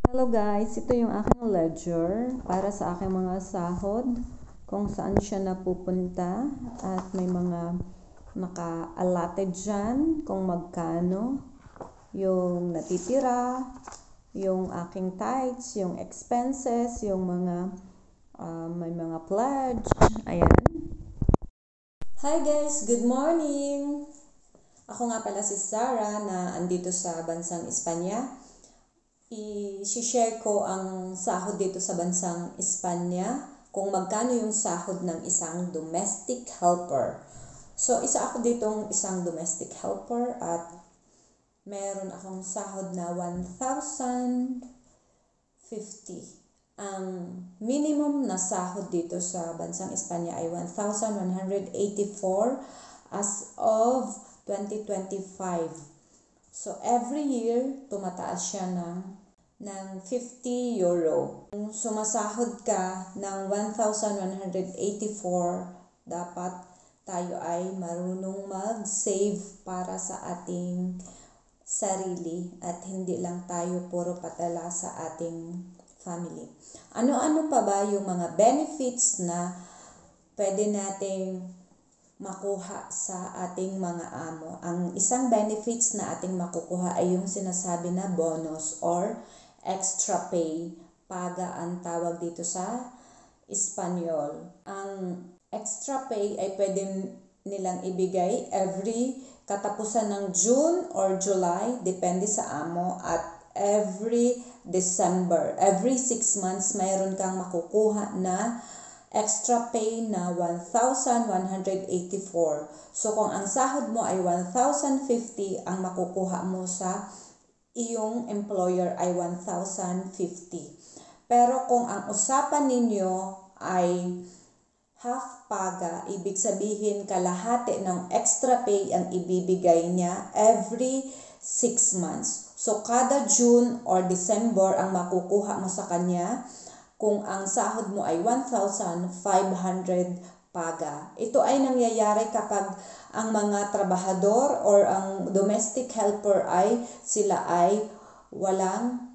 Hello guys, ito yung aking ledger para sa aking mga sahod, kung saan siya napupunta at may mga naka-allotted dyan kung magkano yung natitira, yung aking tithes, yung expenses, yung mga may mga pledge. Ayan. Hi guys, good morning! Ako nga pala si Sarah na andito sa bansang Espanya. I-share ko ang sahod dito sa bansang Espanya, kung magkano yung sahod ng isang domestic helper. So, isa ako ditong isang domestic helper at meron akong sahod na 1,050. Ang minimum na sahod dito sa bansang Espanya ay 1,184 as of 2025. So, every year, tumataas siya ng 50 euro. Kung sumasahod ka ng 1,184, dapat tayo ay marunong mag-save para sa ating sarili at hindi lang tayo puro patala sa ating family. Ano-ano pa ba yung mga benefits na pwede nating makuha sa ating mga amo? Ang isang benefits na ating makukuha ay yung sinasabi na bonus or extra pay. Paga ang tawag dito sa Espanyol. Ang extra pay ay pwede nilang ibigay every katapusan ng June or July, depende sa amo, at every December. Every 6 months, mayroon kang makukuha na extra pay na 1,184. So, kung ang sahod mo ay 1,050, ang makukuha mo sa iyong employer ay 1,050. Pero kung ang usapan ninyo ay half paga, ibig sabihin kalahati ng extra pay ang ibibigay niya every 6 months. So, kada June or December ang makukuha mo sa kanya kung ang sahod mo ay 1,500 paga. Ito ay nangyayari kapag ang mga trabahador or ang domestic helper ay sila ay walang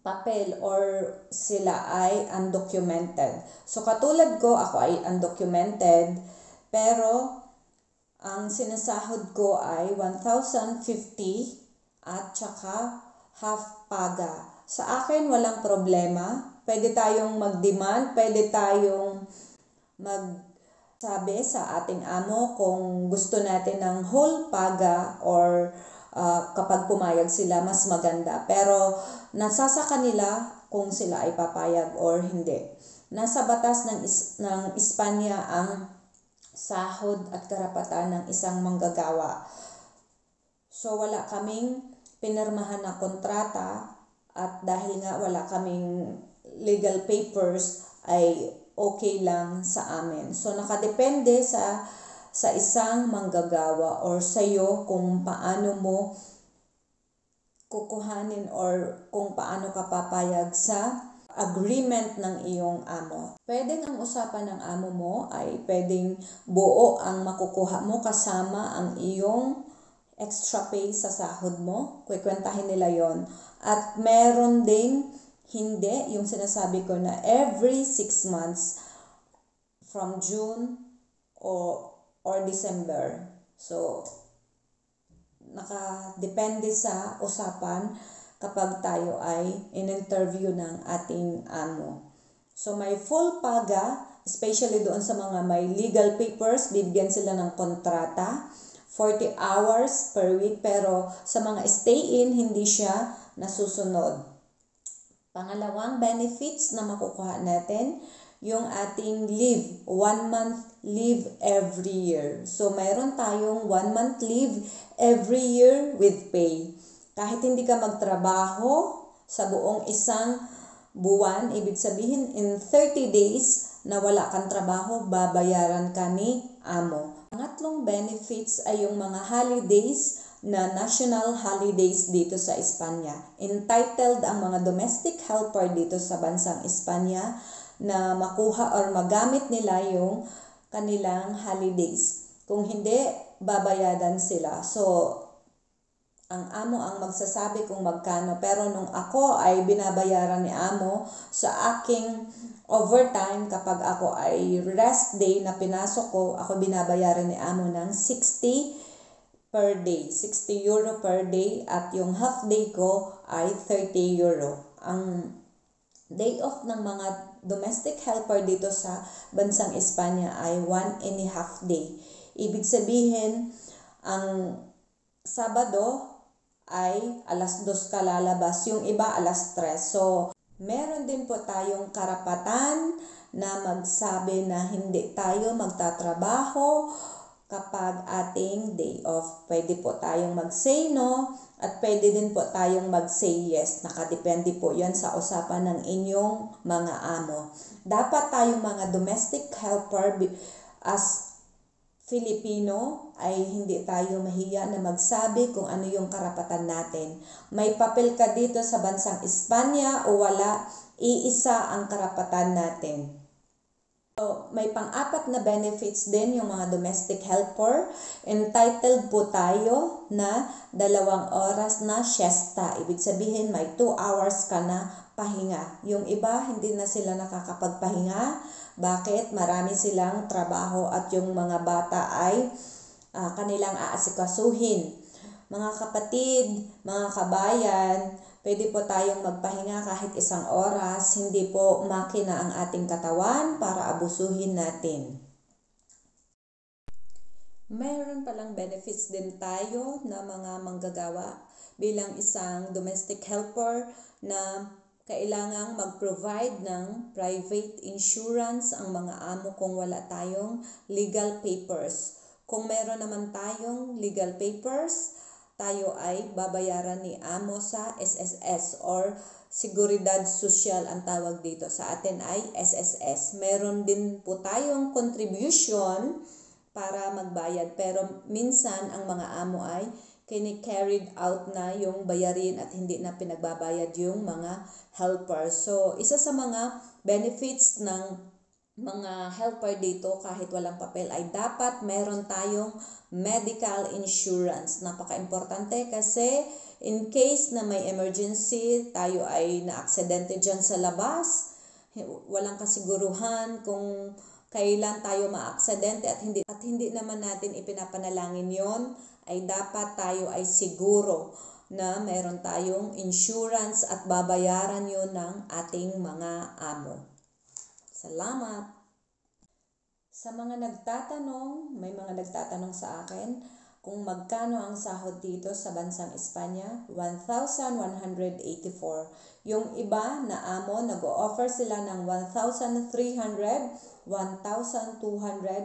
papel or sila ay undocumented. So katulad ko, ako ay undocumented, pero ang sinasahod ko ay 1,050 at saka half paga. Sa akin walang problema. Pwede tayong mag-demand, pwede tayong magsabi sa ating amo kung gusto natin ng whole paga or kapag pumayag sila mas maganda. Pero nasa sa kanila kung sila ay papayag or hindi. Nasa batas ng Espanya ang sahod at karapatan ng isang manggagawa. So wala kaming pinirmahan na kontrata at dahil nga wala kaming legal papers ay okay lang sa amin. So nakadepende sa isang manggagawa or sa iyo kung paano mo kukuhanin or kung paano ka papayag sa agreement ng iyong amo. Pwedeng ang usapan ng amo mo ay pwedeng buo ang makukuha mo kasama ang iyong extra pay sa sahod mo. Kukwentahin nila yon. At meron ding hindi, yung sinasabi ko na every 6 months from June or December. So, nakadepende sa usapan kapag tayo ay in-interview ng ating amo. So, may full paga, especially doon sa mga may legal papers, bibigyan sila ng kontrata, 40 hours per week, pero sa mga stay-in, hindi siya nasusunod. Pangalawang benefits na makukuha natin, yung ating leave, 1 month leave every year. So, mayroon tayong 1 month leave every year with pay. Kahit hindi ka magtrabaho sa buong isang buwan, ibig sabihin in 30 days na wala kang trabaho, babayaran ka ni amo. Pangatlong benefits ay yung mga holidays na national holidays dito sa Espanya. Entitled ang mga domestic helper dito sa bansang Espanya na makuha or magamit nila yung kanilang holidays. Kung hindi, babayadan sila. So, ang amo ang magsasabi kung magkano. Pero nung ako ay binabayaran ni amo sa aking overtime, kapag ako ay rest day na pinasok ko, ako binabayaran ni amo ng 60 per day, 60 euro per day, at yung half day ko ay 30 euro. Ang day off ng mga domestic helper dito sa bansang Espanya ay 1.5 day. Ibig sabihin, ang Sabado ay alas 2 ka lalabas, yung iba alas 3. So, meron din po tayong karapatan na magsabi na hindi tayo magtatrabaho kapag ating day off. Pwede po tayong mag-say no at pwede din po tayong mag-say yes. Nakadepende po yan sa usapan ng inyong mga amo. Dapat tayong mga domestic helper as Filipino ay hindi tayo mahiya na magsabi kung ano yung karapatan natin. May papel ka dito sa bansang Espanya o wala, iisa ang karapatan natin. So, may pang-apat na benefits din yung mga domestic helper. Entitled po tayo na 2 oras na siesta. Ibig sabihin may 2 hours ka na pahinga. Yung iba hindi na sila nakakapagpahinga. Bakit? Marami silang trabaho at yung mga bata ay kanilang aasikasuhin. Mga kapatid, mga kabayan, pwede po tayong magpahinga kahit 1 oras. Hindi po makina ang ating katawan para abusuhin natin. Mayroon palang benefits din tayo na mga manggagawa bilang isang domestic helper na kailangang mag-provide ng private insurance ang mga amo kung wala tayong legal papers. Kung meron naman tayong legal papers, tayo ay babayaran ni amo sa SSS or Seguridad Social ang tawag dito. Sa atin ay SSS. Meron din po tayong contribution para magbayad. Pero minsan ang mga amo ay kini-carried out na yung bayarin at hindi na pinagbabayad yung mga helper. So, isa sa mga benefits ng mga helper dito kahit walang papel ay dapat meron tayong medical insurance. Napaka-importante kasi in case na may emergency, tayo ay na-aksidente dyan sa labas, walang kasiguruhan kung kailan tayo maaksidente at hindi naman natin ipinapanalangin yon, ay dapat tayo ay siguro na meron tayong insurance at babayaran yon ng ating mga amo. Salamat! Sa mga nagtatanong, may mga nagtatanong sa akin kung magkano ang sahod dito sa bansang Espanya, 1,184. Yung iba na amo, nag-o-offer sila ng 1,300, 1,200,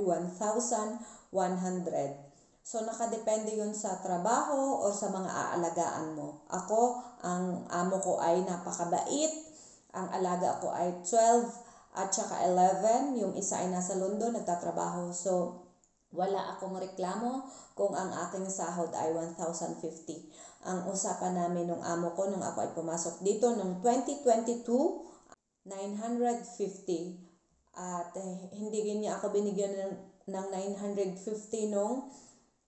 1,100. So, nakadepende yun sa trabaho o sa mga aalagaan mo. Ako, ang amo ko ay napakabait. Ang alaga ko ay 12 at saka 11. Yung isa ay nasa London, nagtatrabaho. So, wala akong reklamo kung ang aking sahod ay 1,050. Ang usapan namin nung amo ko nung ako ay pumasok dito nung 2022, 950. At hindi niya ako binigyan ng 950 nung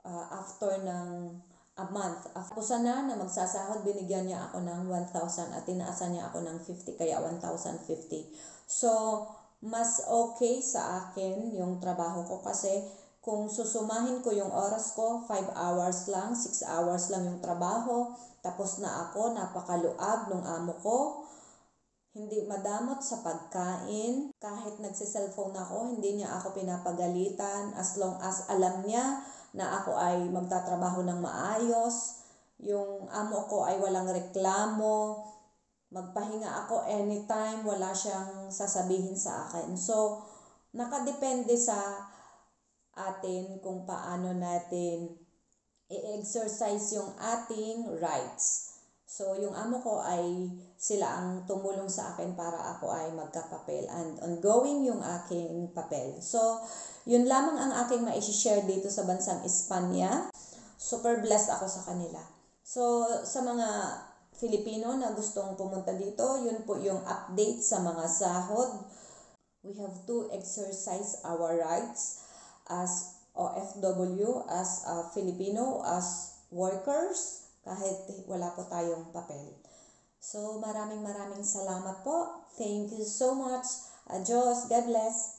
after ng a month. Ako sana na magsasahod, binigyan niya ako ng 1,000 at tinaasan niya ako ng 50, kaya 1,050. So, mas okay sa akin yung trabaho ko kasi kung susumahin ko yung oras ko, 5 hours lang, 6 hours lang yung trabaho, tapos na ako, napakaluag nung amo ko. Hindi madamot sa pagkain. Kahit nagsiselfone ako, hindi niya ako pinapagalitan as long as alam niya na ako ay magtatrabaho ng maayos. Yung amo ko ay walang reklamo. Magpahinga ako anytime, wala siyang sasabihin sa akin. So, nakadepende sa atin kung paano natin i-exercise yung ating rights. So, yung amo ko ay sila ang tumulong sa akin para ako ay magkapapel and ongoing yung aking papel. So, yun lamang ang aking ma-share dito sa bansang Espanya. Super blessed ako sa kanila. So, sa mga Filipino na gustong pumunta dito, yun po yung update sa mga sahod. We have to exercise our rights as OFW, as Filipino, as workers. kahit wala po tayong papel. So maraming salamat po. Thank you so much. Adios. God bless.